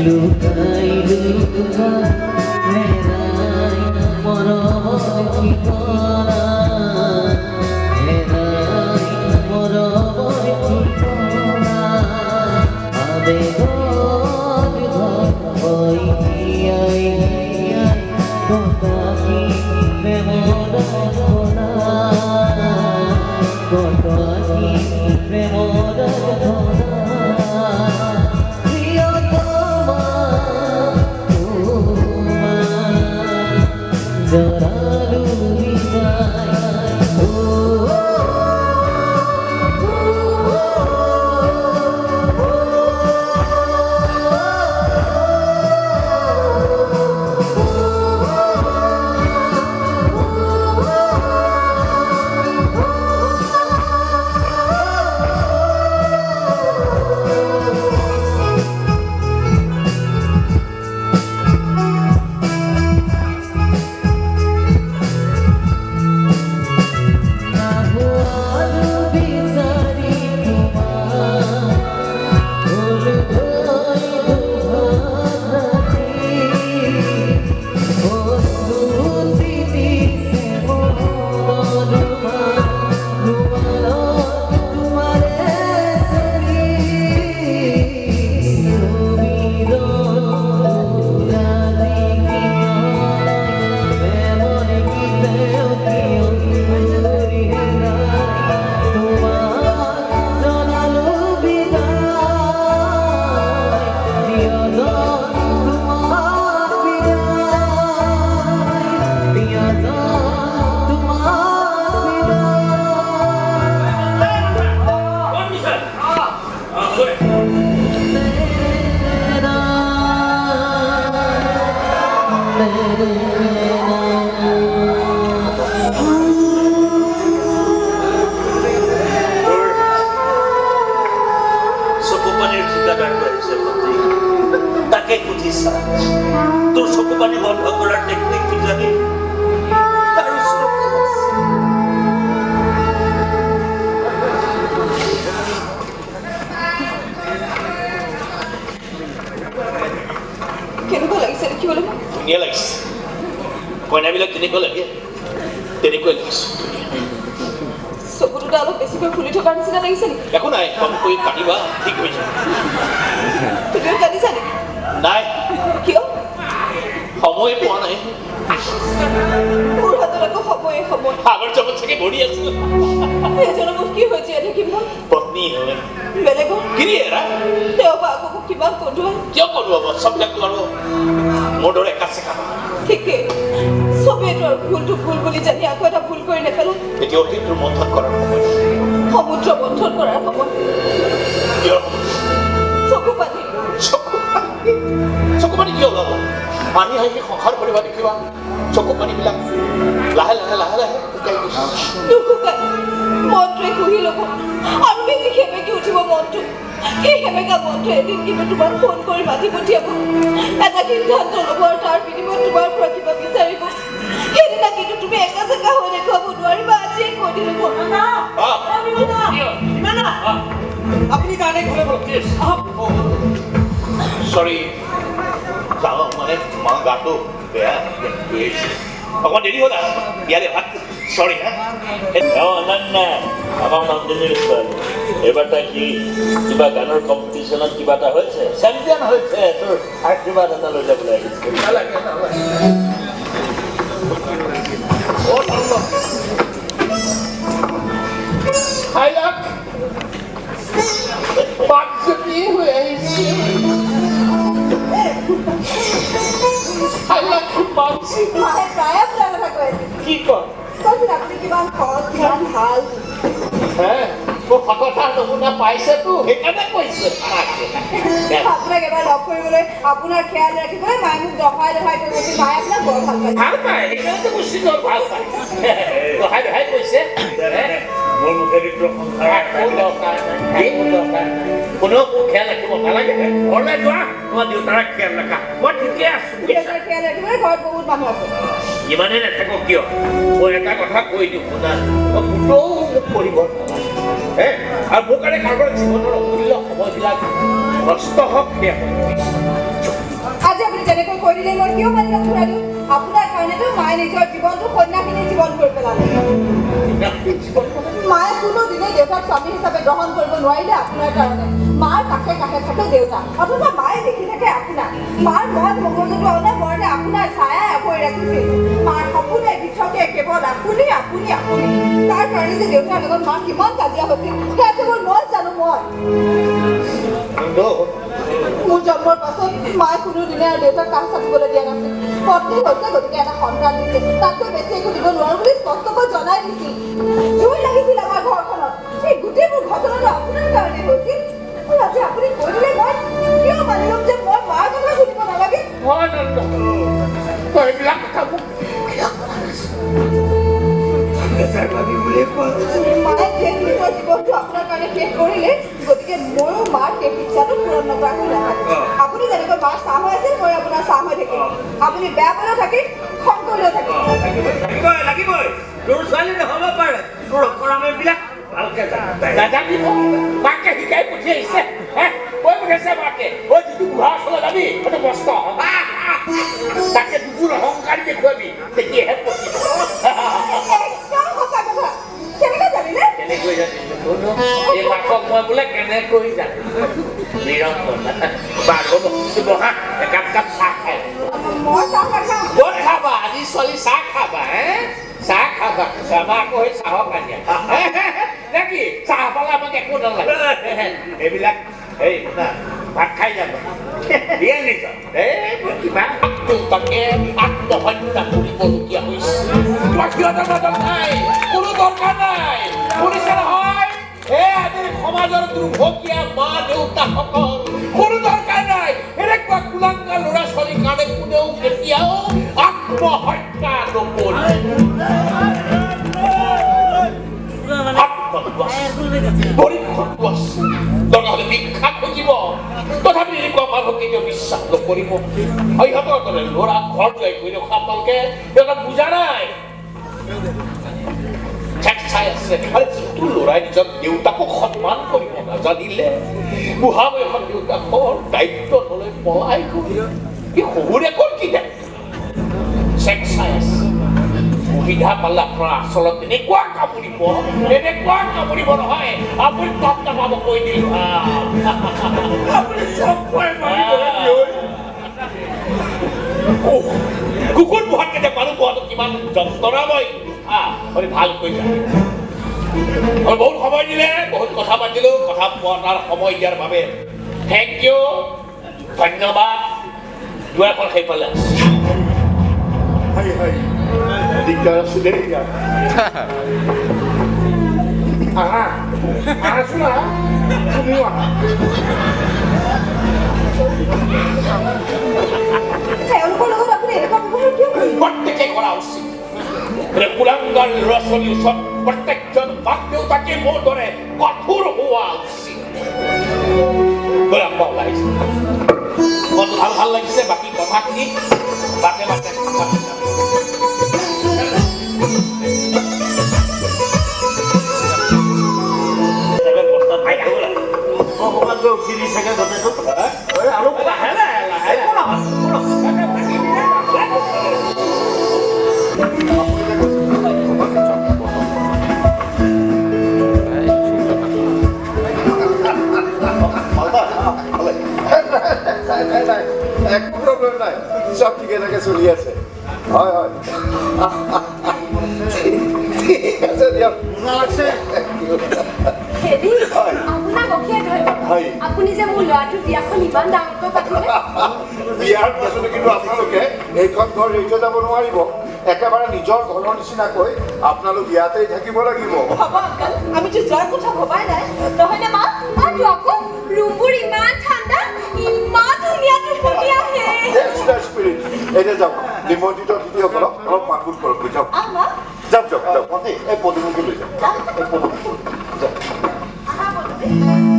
লুকাই লুকাই হেরাই মরমর ঠিকানা হেরাই মরমর ঠিকানা আবেগন ঘর ওই কথা কি প্রেমর ঘটনা কথা কি প্রেমর ঘটনা জরালু তোর চকু পানী বন্ধ কৰাৰ টেকনিক কি জানি কেনেকুৱা লাগিছে কি বলো ধুনীয়া লাগিছে কইনাবিলাক তেনেকুৱা লাগে তেনেকুৱাই লাগিছে চকু দুটা অলপ বেছিকৈ ফুলি থকাৰ নিচিনা লাগিছে নেকি একো নাই কমকৈ কাটিবা ঠিক হৈ যাব তুমিও কাটিছা নেকি নাই কিয় সময় পোৱা নাই মোৰ হাতত আকৌ সময় আগৰ জগত চাগে বহি আছো এজনৰ মোক কি হৈছে থাকিম মই পত্নী হয় বেলেগৰ কিনি এৰা তেওঁ আকৌ মোক কিবা কন্দুৱাই কিয় কন্দুৱাব চববিলাকতো আৰু মোৰ দৰে একাচে কাম ঠিকেই চবেইতো আৰু ভুলটো ভুল বুলি জানি আকৌ এটা ভুল কৰি নেপেলাই এতিয়া অতীতৰ মন্থন কৰাৰ সময় সমুদ্ৰ মন্থন কৰাৰ সময় কিয় চকু পানী চকু পানী কিয় ওলাব পানী হাঁহি সংসাৰ কৰিবা দেখিবা চকু পানীবিলাক লাহে লাহে লাহে লাহে শুকাই গৈছে নুশুকাই মনটোৱে কুহি ল'ব আৰু বেছি সেমেকি উঠিব মনটো সেই সেমেকা মনটোৱে এদিন কিন্তু তোমাক ফোন কৰি মাতি পঠিয়াব এটা সিদ্ধান্ত ল'ব আৰু তাৰ বিনিময়ত তোমাৰ পৰা কিবা বিচাৰিব সেইদিনা কিন্তু তুমি একা চেকা হৈ দেখুৱাব নোৱাৰিবা আজিয়ে কৈ দিলো আপুনি কাৰণে ঘৰে চৰি যাওঁ মানে তোমাৰ গাটো বেয়া অকণমান দেৰি হ'ল ইয়ালে ভাত চৰি হা অনন্যা আমাৰ নন্দিনীৰ ছোৱালী এইবাৰ তাই কি কিবা গানৰ কম্পিটিশ্যনত কিবা এটা হৈছে চেম্পিয়ন হৈছে তোৰ আশীৰ্বাদ এটা লৈ যাবলৈ আহিছে নালাগে পাঁচজনী হৈ আহিছে কি কয় কথা নমুনা পাইছেতো সেইকাৰণে কৈছে আপোনাক এবাৰ লগ কৰিবলৈ আপোনাৰ খেয়াল ৰাখিবলৈ মায়ে মোক দহাই দহাই কৈ কৈছে মায়ে আপোনাক বৰ ভাল পায় ভাল পায় সেইকাৰণে কৈছে ভাল পায় দহাই দহাই কৈছে মোৰ মুখেদি কোনেও খেয়াল ৰাখিব নালাগে ঘৰলৈ যোৱা তোমাৰ দেউতাৰে খেয়াল ৰাখা মই ঠিকে আছো খেয়াল ৰাখিবলৈ ঘৰত বহুত মানুহ আছে যিমানে নাথাকক কিয় মই এটা কথা কৈ দিওঁ শুনা মই পুতৌ মোক কৰিব নালাগে আৰু মোৰ কাৰণে কাৰোবাৰ জীৱনৰ অমূল্য সময়বিলাক নষ্ট হওক সেয়া আজি আপুনি যেনেকৈ কৈ দিলে মই কিয় মানি ল'ম খুৰাটো আপোনাৰ কাৰণেতো মায়ে নিজৰ জীৱনটো সন্যাসিনী জীৱন কৰি পেলালে মায়ে কোনোদিনে দেউতাক স্বামী হিচাপে গ্ৰহণ কৰিব নোৱাৰিলে আপোনাৰ কাৰণে মাৰ কাষে কাষে থাকে দেউতা অথবা মায়ে দেখি থাকে আপোনাক মাৰ মন মগজুটো অনবৰতে আপোনাৰ ছায়াই আৱৰি ৰাখিছিল মাৰ সপোনে দিশতে কেৱল আপুনি আপুনি আপুনি তাৰ কাৰণে যে দেউতাৰ লগত মাৰ কিমান কাজিয়া হৈছিল সেয়া কেৱল মই জানো মই মোৰ জন্মৰ পাছত মায়ে কোনোদিনে আৰু দেউতাক কাষ চাপিবলৈ দিয়া নাছিল পত্নী হৈছে গতিকে এটা সন্তান দিছে তাতকৈ বেছি একো দিব নোৱাৰো বুলি স্পষ্টকৈ জনাই দিছিল জুই লাগিছিল আমাৰ ঘৰখনত সেই গোটেইবোৰ ঘটনাটো আপোনাৰ কাৰণে হৈছিল আৰু আজি আপুনি কৈ দিলে মই কিয় মানি ল'ম যে মই মাৰ কথা শুনিব নালাগে এইবিলাক কথা মোক মায়ে শেষ নিজৰ জীৱনটো আপোনাৰ কাৰণে শেষ কৰিলে গতিকে ময়ো মাৰ শেষ ইচ্ছাটো পূৰণ নকৰাকৈ নাথাকিম আপুনি যেনেকৈ মাৰ চাহ হৈ আছে মই আপোনাৰ চাহ হৈ থাকিম আপুনি বেয়া পালেও থাকিম খং কৰিলেও থাকিম লাগিবই তোৰ ছোৱালী নহ'ব পাৰে তোৰ অপৰাধবিলাক ভালকে নাজানিব মাকে শিকাই পঠিয়াইছে কৈ পঠিয়াইছে মাকে ঐ যিটো বুঢ়া ওচৰলৈ যাবি সেইটো মস্ত তাকে দুগুণ অহংকাৰী দেখুৱাবি তেতিয়াহে পঠিয়াব একদম সঁচা কথা কেনেকৈ জানিলে কেনেকৈ জানিলো এই মাকক মই বোলে কেনেকৈ জানো নিৰঞ্জন বাৰু বহা একাপ কাপ চাহ খাই মই চাহ নাখাওঁ ক'ত খাবা আজি ছোৱালী চাহ খাবা চাহ খাবা আমাৰ আকৌ সেই চাহৰ কাজিয়া নেকি চাহ পালে আমাক একো নালাগে এইবিলাক এই না ভাত খাই যাব দিয়ে নিজৰ কিবা তাকে আত্মহত্যা কৰিবলগীয়া হৈছে তোমাৰ সিহঁতৰ মাজত নাই কোনো দৰকাৰ নাই শুনিছে নহয় এই আজিৰ সমাজৰ দুৰ্ভগীয়া মা দেউতাসকল কোনো দৰকাৰ নাই এনেকুৱা কুলাংগা ল'ৰা ছোৱালীৰ কাৰণে কোনেও কেতিয়াও আত্মহত্যা নকৰে পৰীক্ষণটো আছে দৰকাৰ হ'লে ভিক্ষা খুজিব তথাপি এনেকুৱা মানুহক কেতিয়াও বিশ্বাস নকৰিব সিহঁতৰ দৰে ল'ৰা ঘৰ যাই কৰি ৰখা আপোনালোকে সিহঁতক বুজা নাই চাই আছে আৰু যিটো ল'ৰাই নিজৰ দেউতাকক সন্মান কৰিব নাজানিলে বুঢ়া বয়সত দেউতাকৰ দায়িত্ব নলৈ পলাই গ'ল সি শহুৰে ক'ৰ কি দায়িত্ব চেক চাই আছে সুবিধা পালে আপোনাৰ আচলত এনেকুৱা কামুৰিব নহয় আপুনি তপ নাপাব কৈ দিলো কুকুৰ পোহাত কেতিয়া মানুহ পোহাটো কিমান যন্ত্ৰণাময় ভালকৈ জানে বহুত সময় দিলে বহুত কথা পাতিলো কথা পতাৰ সময় দিয়াৰ বাবে থেংক ইউ ধন্যবাদ দুৱাৰখন সেইফালে দিগদাৰ আছে দেই আহাচোন তুমিও আহা তেওঁলোকৰ লগত আপুনি এনেকুৱা ব্যৱহাৰ কিয় কৰিলে প্ৰত্যেকে কৰা উচিত কুলাংগাৰ ল'ৰা ছোৱালীৰ ওচৰত প্ৰত্যেকজন মাক দেউতাকে মোৰ দৰে কঠোৰ হোৱা উচিত ওলাইছে মনটো ভাল লাগিছে বাকী কথাখিনি বাটে বাটে উঠি থাকে গোটেইটো আৰু লাহে লাহে একো প্ৰব্লেম নাই চব ঠিকে থাকে চলি আছে হয় হয় ঠিক আছে দিয়ক হেৰি আপোনাক অশেষ ধন্যবাদ আপুনি যে মোৰ ল'ৰাটোৰ বিয়াখন ইমান ডাঙৰকৈ পাতিলে বিয়াৰ পাছতো কিন্তু আপোনালোকে এইখন ঘৰ এৰি থৈ যাব নোৱাৰিব একেবাৰে নিজৰ ঘৰৰ নিচিনাকৈ আপোনালোক ইয়াতেই থাকিব লাগিব হ'ব আংকল আমিতো যোৱাৰ কথা ভবাই নাই নহয়নে মা আৰু আকৌ ৰুমবোৰ ইমান ঠাণ্ডা ইমান ধুনীয়া টোপনি আহে এতিয়া যাওক নিমন্ত্ৰিত অতিথিসকলক অলপ মাতবোল কৰক যাওক যাওক যাওক যাওক এই পদুমীকে লৈ যাওক আহা বন্ধু